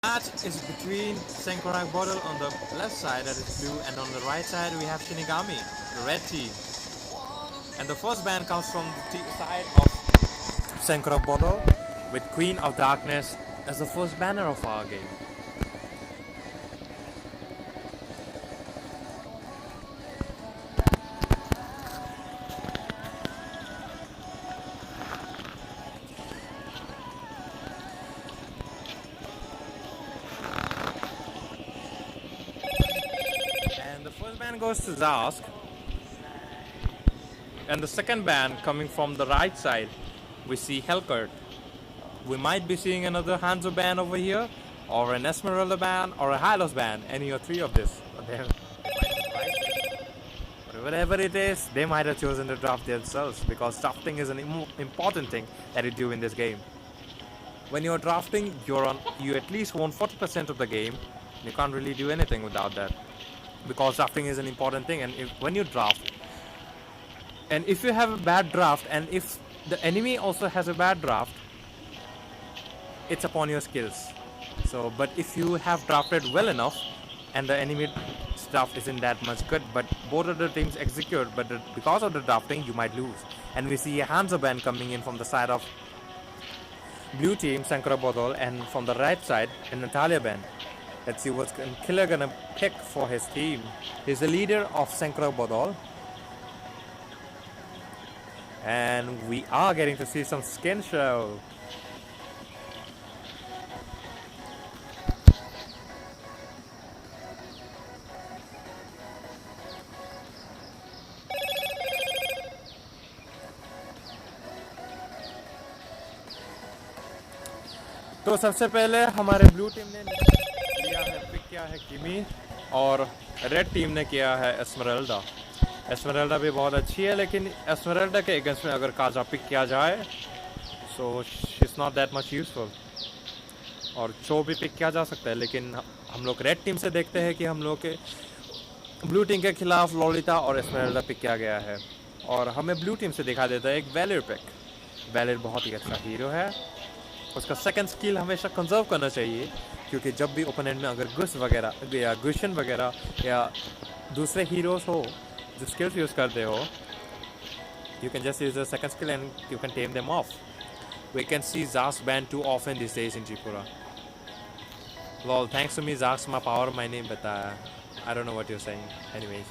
match is between Sengkwrak Bodol on the left side, that is blue, and on the right side we have Shinigami, the red team. And the first ban comes from the side of Sengkwrak Bodol with Queen of Darkness as the first banner of our game. And the first ban goes to Zask. And the second ban coming from the right side, we see Helkert. We might be seeing another Hanzo ban over here, or an Esmeralda ban, or a Hylos ban, any or three of this. But whatever it is, they might have chosen to draft themselves, because drafting is an important thing that you do in this game. When you're drafting, you at least own 40% of the game. You can't really do anything without that, because drafting is an important thing. And when you draft, and if you have a bad draft, and if the enemy also has a bad draft, it's upon your skills. So, but if you have drafted well enough, and the enemy draft isn't that much good, but both of the teams execute, but because of the drafting, you might lose. And we see a Hanzo ban coming in from the side of blue team, Sengkwrak Bodol, and from the right side, a Natalia ban. Let's see what Killer gonna pick for his team. He's the leader of Sengkwrak Bodol. And we are getting to see some skin show. तो सबसे पहले हमारे blue team ने लिया है, pick किया है किमी, और रेड टीम ने किया है एस्मरल्डा. एस्मरल्डा भी बहुत अच्छी है, लेकिन एस्मरल्डा के अगेंस्ट में अगर काजा पिक किया जाए so she is not that much useful. और चो भी पिक किया जा सकता है, लेकिन हम लोग रेड टीम से देखते हैं कि हम लोग के ब्लू टीम के खिलाफ लॉलिता और एस्मरल्डा पिक किया गया है. और हमें ब्लू टीम से दिखा देता है एक वैलिर पिक. वैलिर बहुत ही अच्छा हीरो है. उसका सेकंड स्किल हमेशा कंजर्व करना चाहिए, क्योंकि जब भी ओपोनेंट में अगर गुस वगैरह या गुशन वगैरह या दूसरे हीरोज हो जो स्किल्स यूज़ करते हो, you can just use the second skill and you can tame them off. We can see Zax banned too often these days in Tripura. Lol, thanks to me Zax my power my name bataya. I don't know what you're saying. Anyways,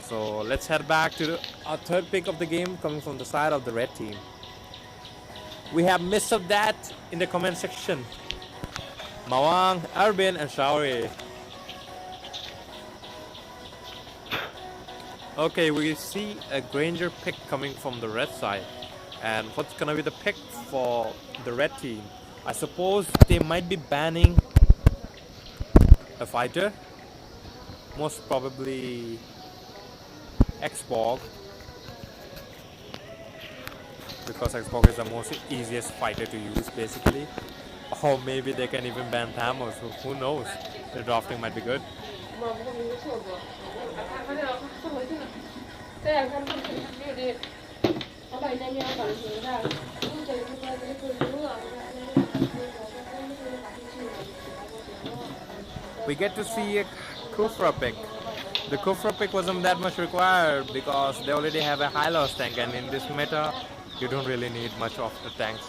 so let's head back to our third pick of the game coming from the side of the red team. We have missed of that in the comment section. Mawang, Arbin, and Shaori. Okay, we see a Granger pick coming from the red side. And what's gonna be the pick for the red team? I suppose they might be banning a fighter. Most probably Xbox. Because Xbox is the most easiest fighter to use basically. Or maybe they can even ban Thanos, who knows? The drafting might be good. We get to see a Kufra pick. The Kufra pick wasn't that much required because they already have a high loss tank, and in this meta you don't really need much of the tanks.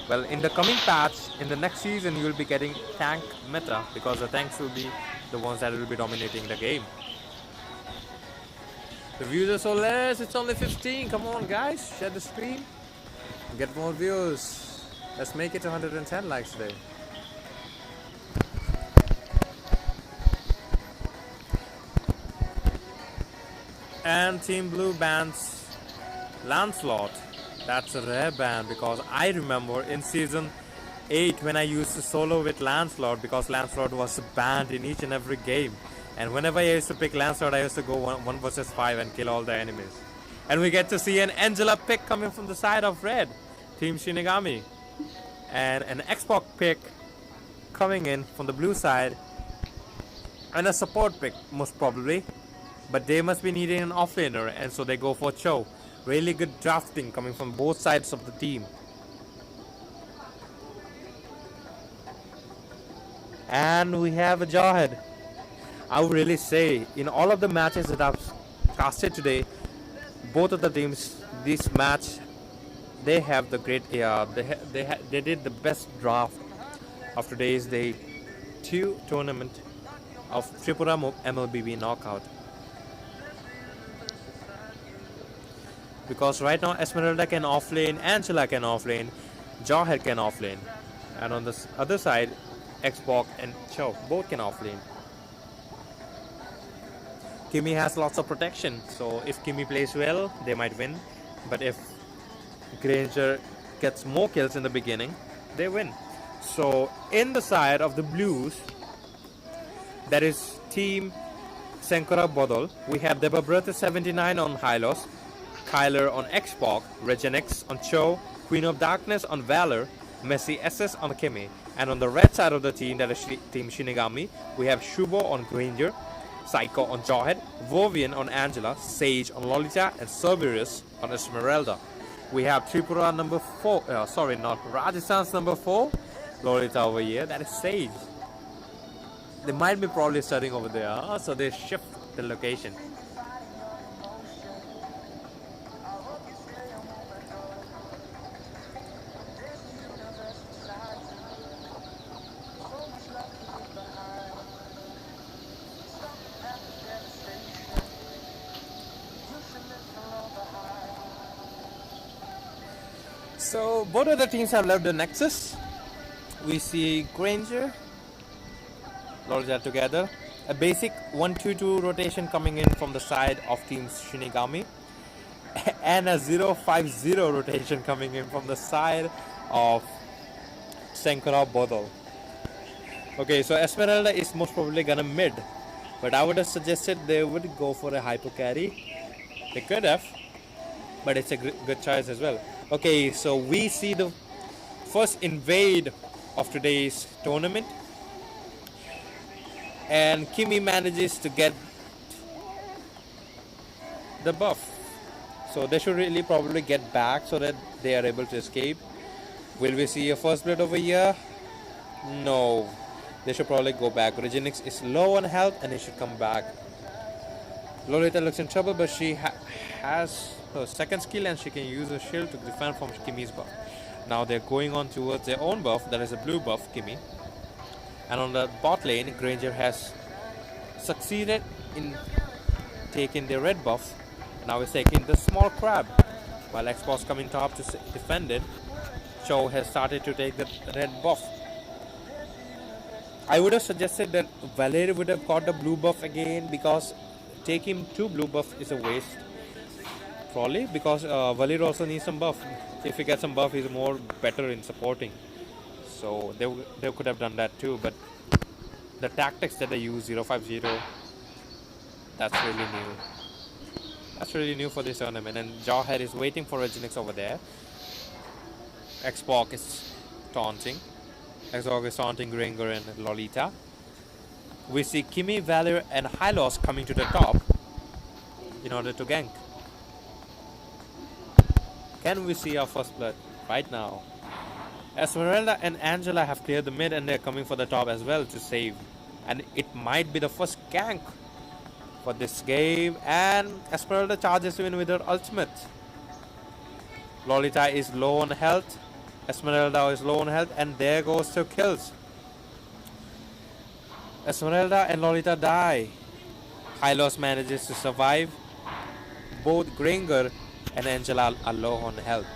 Well, in the coming patch, in the next season, you will be getting tank meta because the tanks will be the ones that will be dominating the game. The views are so less, it's only 15. Come on, guys, share the stream. Get more views. Let's make it 110 likes today. And Team Blue bans Lancelot. That's a rare ban because I remember in season 8 when I used to solo with Lancelot, because Lancelot was banned in each and every game. And whenever I used to pick Lancelot, I used to go 1 versus 5 and kill all the enemies. And we get to see an Angela pick coming from the side of red, Team Shinigami. And an Xbox pick coming in from the blue side. And a support pick, most probably. But they must be needing an offlaner, and so they go for Cho. Really good drafting coming from both sides of the team. And we have a Jawhead. I would really say in all of the matches that I've casted today, both of the teams, this match, they have the great. They did the best draft of today's day 2 tournament of Tripura Mlbb knockout. Because right now Esmeralda can offlane, Angela can offlane, Jawhead can offlane, and on the other side, Xbox and Cho both can offlane. Kimi has lots of protection, so if Kimi plays well, they might win. But if Granger gets more kills in the beginning, they win. So in the side of the blues, that is Team Sengkwrak Bodol, we have Debabrata79 on Hylos, Kyler on Xbox, Regenix on Cho, Queen of Darkness on Valor, Messi SS on Kimi. And on the red side of the team, that is Team Shinigami, we have Shubo on Granger, Psycho on Jawhead, Vovian on Angela, Sage on Lolita, and Cerberus on Esmeralda. We have Tripura number 4, sorry, not Rajasthan's number 4, Lolita over here, that is Sage. They might be probably studying over there, so they shift the location. So both of the teams have left the Nexus. We see Granger, Lolita together. A basic 1-2-2 rotation coming in from the side of Team Shinigami. And a 0-5-0 rotation coming in from the side of Sengkwrak Bodol. Okay, so Esmeralda is most probably gonna mid. But I would have suggested they would go for a hyper carry. They could have, but it's a good choice as well. Okay, so we see the first invade of today's tournament, and Kimi manages to get the buff, so they should really probably get back so that they are able to escape. Will we see a first blood over here? No, they should probably go back. Regenix is low on health and he should come back. Lolita looks in trouble, but she has her second skill and she can use her shield to defend from Kimi's buff. Now they're going on towards their own buff, that is a blue buff, Kimi. And on the bot lane, Granger has succeeded in taking the red buff. Now he's taking the small crab. While Xbox coming top to defend it, Cho has started to take the red buff. I would have suggested that Valerie would have got the blue buff again, because taking 2 blue buff is a waste. Probably because Valir also needs some buff. If he gets some buff, he's more better in supporting. So they could have done that too. But the tactics that they use, 0-5-0, that's really new. That's really new for this tournament. And Jawhead is waiting for Regenix over there. Xbox is taunting. Xbox is taunting Granger and Lolita. We see Kimi, Valor, and Hylos coming to the top in order to gank. Can we see our first blood right now? Esmeralda and Angela have cleared the mid and they're coming for the top as well to save. And it might be the first gank for this game. And Esmeralda charges in with her ultimate. Lolita is low on health. Esmeralda is low on health, and there goes 2 kills. Esmeralda and Lolita die. Hylos manages to survive. Both Granger and Angela are low on health.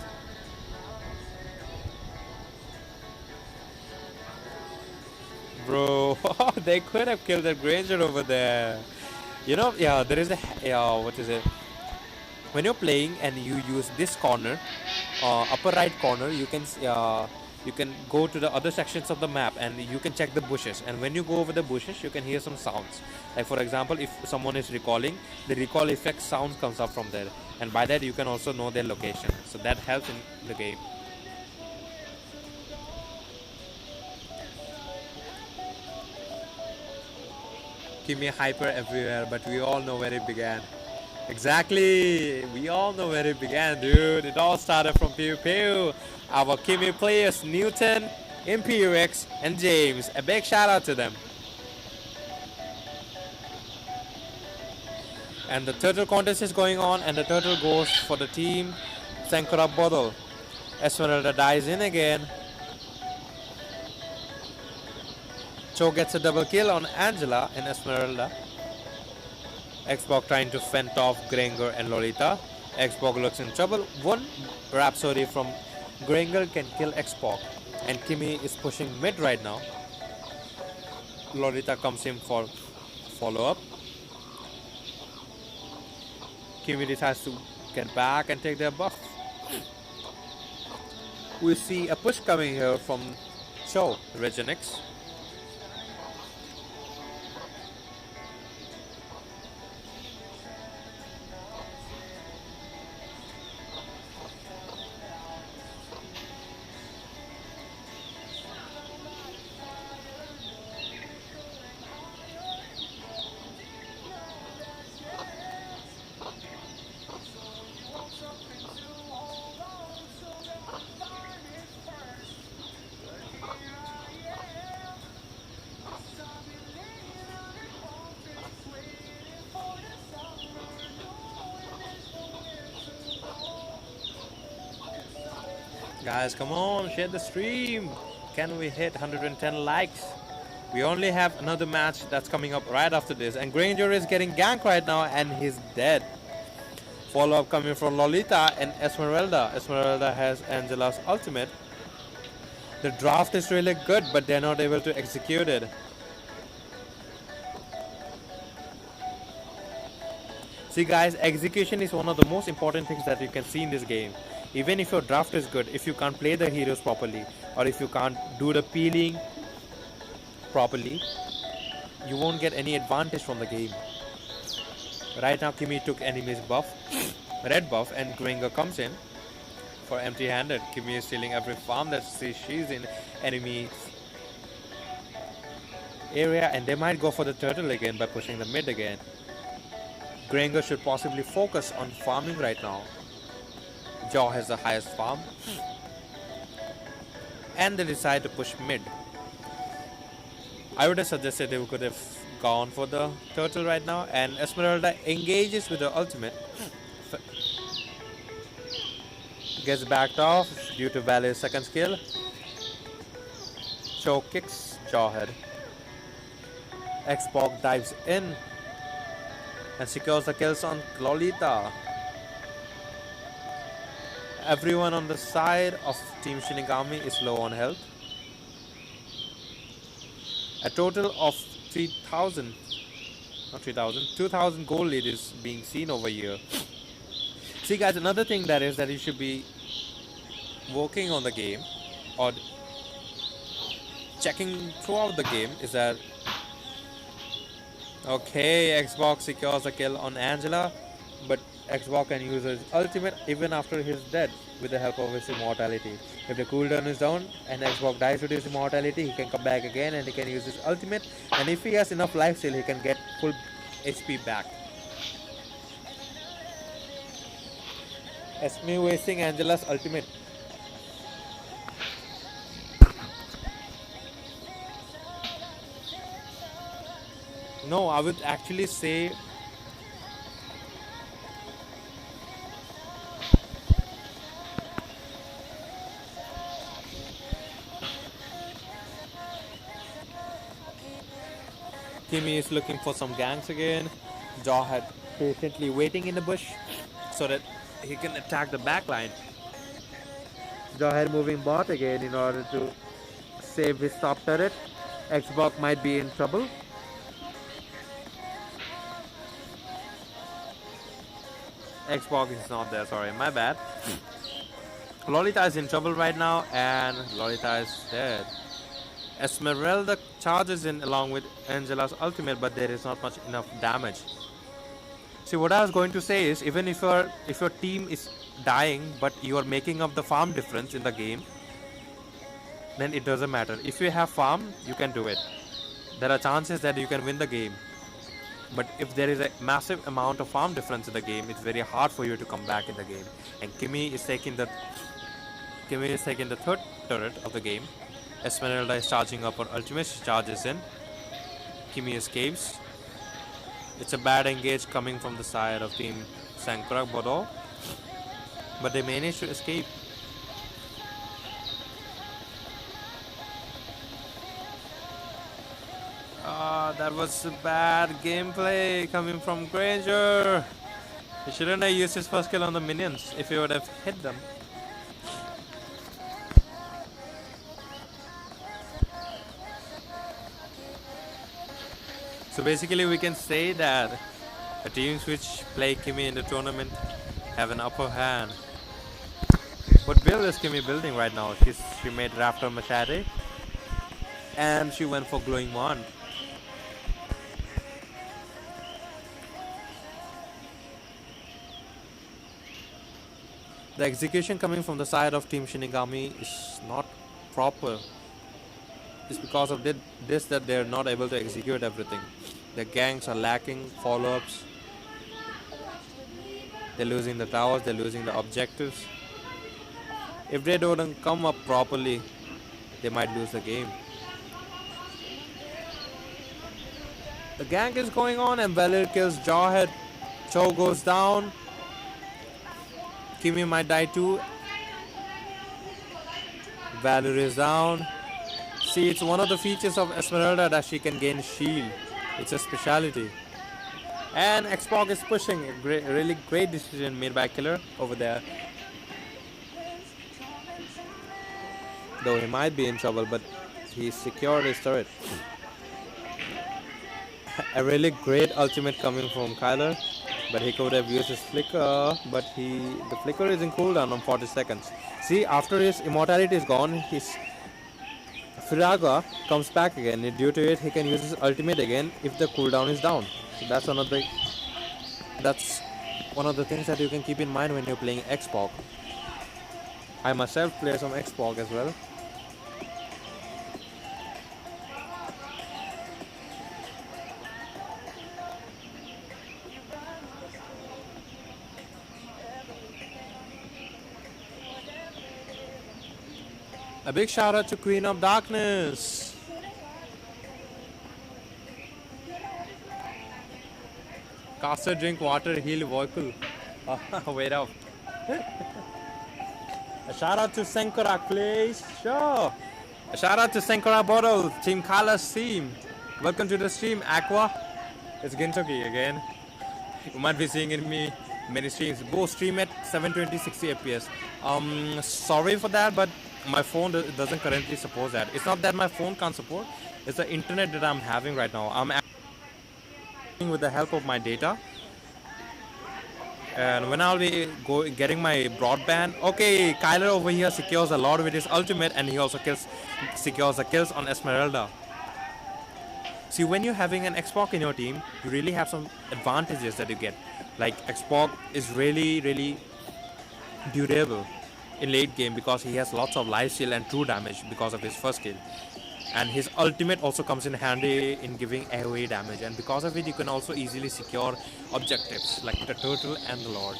Bro, they could have killed that Granger over there. You know, yeah, there is a, what is it? When you're playing and you use this corner, upper right corner, you can go to the other sections of the map and you can check the bushes. And when you go over the bushes, you can hear some sounds. Like for example, if someone is recalling, the recall effect sound comes up from there. And by that, you can also know their location. So that helps in the game. Kimi hyper everywhere, but we all know where it began. Exactly, we all know where it began, dude. It all started from Pew Pew. Our Kimi players, Newton Impurix, and James. A big shout out to them. And the turtle contest is going on, and the turtle goes for the team Sengkwrak Bodol. Esmeralda dies in again. Cho gets a double kill on Angela and Esmeralda. Xbox trying to fend off Granger and Lolita. Xbox looks in trouble. One Rhapsody from Granger can kill Xbox. And Kimmy is pushing mid right now. Lolita comes in for follow-up. Kimmy decides to get back and take their buff. We see a push coming here from Cho, Regenix. Guys, come on, share the stream. Can we hit 110 likes? We only have another match that's coming up right after this. And Granger is getting ganked right now and he's dead. Follow-up coming from Lolita and Esmeralda. Esmeralda has Angela's ultimate. The draft is really good, but they're not able to execute it. See guys, execution is one of the most important things that you can see in this game. Even if your draft is good, if you can't play the heroes properly, or if you can't do the peeling properly, you won't get any advantage from the game. Right now Kimmy took enemy's buff, red buff, and Granger comes in for empty-handed. Kimmy is stealing every farm that she's in enemy area, and they might go for the turtle again by pushing the mid again. Granger should possibly focus on farming right now. Jaw has the highest farm. And they decide to push mid. I would have suggested they could have gone for the turtle right now. And Esmeralda engages with the ultimate. Gets backed off due to Valley's second skill. Cho kicks Jawhead. Xbox dives in and secures the kills on Lolita. Everyone on the side of Team Shinigami is low on health. A total of 2,000 gold lead is being seen over here. See guys, another thing that is that you should be working on the game or checking throughout the game is that okay, Xbox secures a kill on Angela, but Xbox can use his ultimate even after he's dead with the help of his immortality. If the cooldown is down and Xbox dies with his immortality, he can come back again and he can use his ultimate, and if he has enough life still, he can get full HP back. Esme wasting Angela's ultimate. No, I would actually say Kimmy is looking for some ganks again. Jawhead patiently waiting in the bush so that he can attack the backline. Jawhead moving bot again in order to save his top turret. Xbox might be in trouble. Xbox is not there, sorry, my bad. Lolita is in trouble right now and Lolita is dead. Esmeralda charges in along with Angela's ultimate, but there is not much enough damage. See, what I was going to say is, even if your team is dying but you are making up the farm difference in the game, then it doesn't matter. If you have farm, you can do it. There are chances that you can win the game. But if there is a massive amount of farm difference in the game, it's very hard for you to come back in the game. And Kimmy is taking the third turret of the game. Esmeralda is charging up on ultimate. She charges in. Kimi escapes. It's a bad engage coming from the side of Team Sengkwrak Bodol, but they managed to escape. That was a bad gameplay coming from Granger. He shouldn't have used his first kill on the minions if he would have hit them. So basically we can say that the teams which play Kimi in the tournament have an upper hand. What build is Kimi building right now? She made Raptor Machete and she went for Glowing Wand. The execution coming from the side of Team Shinigami is not proper. It's because of this that they're not able to execute everything. The gangs are lacking follow-ups. They're losing the towers, they're losing the objectives. If they don't come up properly, they might lose the game. The gank is going on and Valor kills Jawhead. Cho goes down. Kimi might die too. Valor is down. See, it's one of the features of Esmeralda that she can gain shield. It's a speciality. And Xbox is pushing. A really great decision made by Killer over there. Though he might be in trouble, but he secured his turret. A really great ultimate coming from Kyler, but he could have used his flicker, but the flicker is in cooldown on 40 seconds. See, after his immortality is gone, his Firaga comes back again. Due to it, he can use his ultimate again if the cooldown is down. So that's one of the things that you can keep in mind when you're playing Xbox. I myself play some Xbox as well. A big shout out to Queen of Darkness. Caster drink water, heal vehicle. Wait up. A shout out to Sengkwrak, please. Sure. A shout out to Sengkwrak Bodol, Team Kala's team. Welcome to the stream, Aqua. It's Gintoki again. You might be seeing in me many streams. Go stream at 720 60 FPS. Sorry for that, but my phone doesn't currently support that. It's not that my phone can't support, it's the internet that I'm having right now. I'm with the help of my data, and when I'll be getting my broadband. Okay, Kyler over here secures a lot with his ultimate, and he also secures the kills on Esmeralda. See, when you're having an Xbox in your team, you really have some advantages that you get. Like, Xbox is really durable in late game because he has lots of life steal and true damage because of his first kill, and his ultimate also comes in handy in giving AoE damage, and because of it you can also easily secure objectives like the turtle and the lord.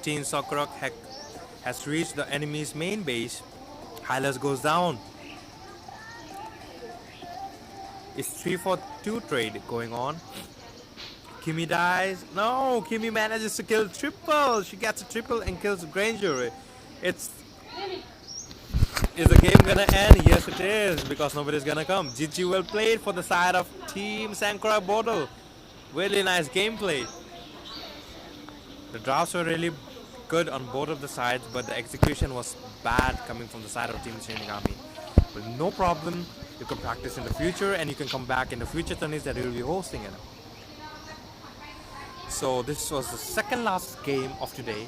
Team Sengkwrak has reached the enemy's main base. Hylas goes down. It's 3-4-2 trade going on. Kimi dies. No, Kimi manages to kill triple. She gets a triple and kills Granger. Is the game gonna end? Yes, it is, because nobody's gonna come. GG well played for the side of Team Sengkwrak Bodol. Really nice gameplay. The drafts were really good on both of the sides, but the execution was bad coming from the side of Team Shinigami. But no problem. You can practice in the future, and you can come back in the future tourneys that you will be hosting it. So this was the second last game of today.